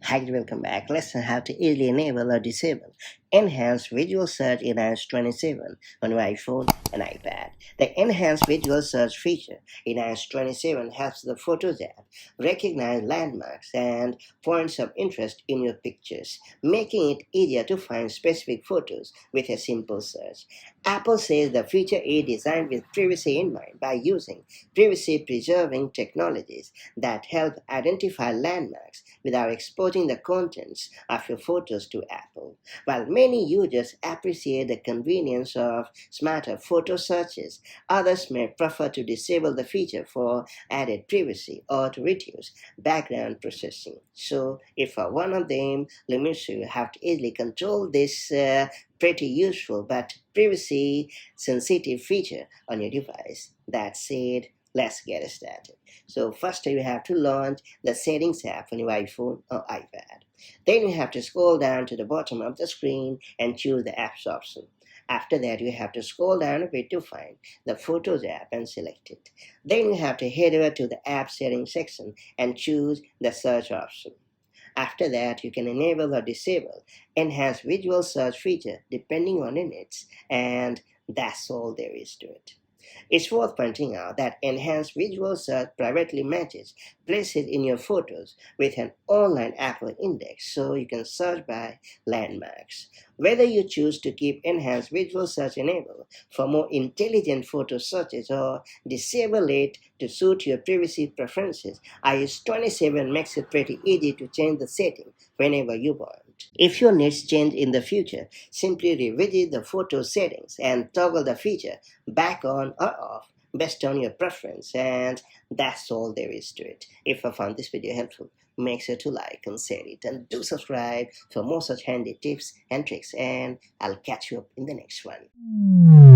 Hi, welcome back. Let's learn how to easily enable or disable enhanced visual search in iOS 27 on your iPhone and iPad. The enhanced visual search feature in iOS 27 helps the Photos app recognize landmarks and points of interest in your pictures, making it easier to find specific photos with a simple search. Apple says the feature is designed with privacy in mind by using privacy preserving technologies that help identify landmarks without exporting the contents of your photos to Apple. While many users appreciate the convenience of smarter photo searches, others may prefer to disable the feature for added privacy or to reduce background processing. So, if one of them limits you have to easily control this pretty useful but privacy sensitive feature on your device. That said, let's get started. So first you have to launch the Settings app on your iPhone or iPad. Then you have to scroll down to the bottom of the screen and choose the Apps option. After that, you have to scroll down a bit to find the Photos app and select it. Then you have to head over to the App Settings section and choose the Search option. After that, you can enable or disable enhanced visual search feature depending on your needs, and that's all there is to it. It's worth pointing out that enhanced visual search privately matches places in your photos with an online Apple index so you can search by landmarks. Whether you choose to keep enhanced visual search enabled for more intelligent photo searches or disable it to suit your privacy preferences, iOS 27 makes it pretty easy to change the setting whenever you want. If your needs change in the future, simply revisit the photo settings and toggle the feature back on or off based on your preference, and that's all there is to it. If I found this video helpful, make sure to like and share it, and do subscribe for more such handy tips and tricks, and I'll catch you up in the next one.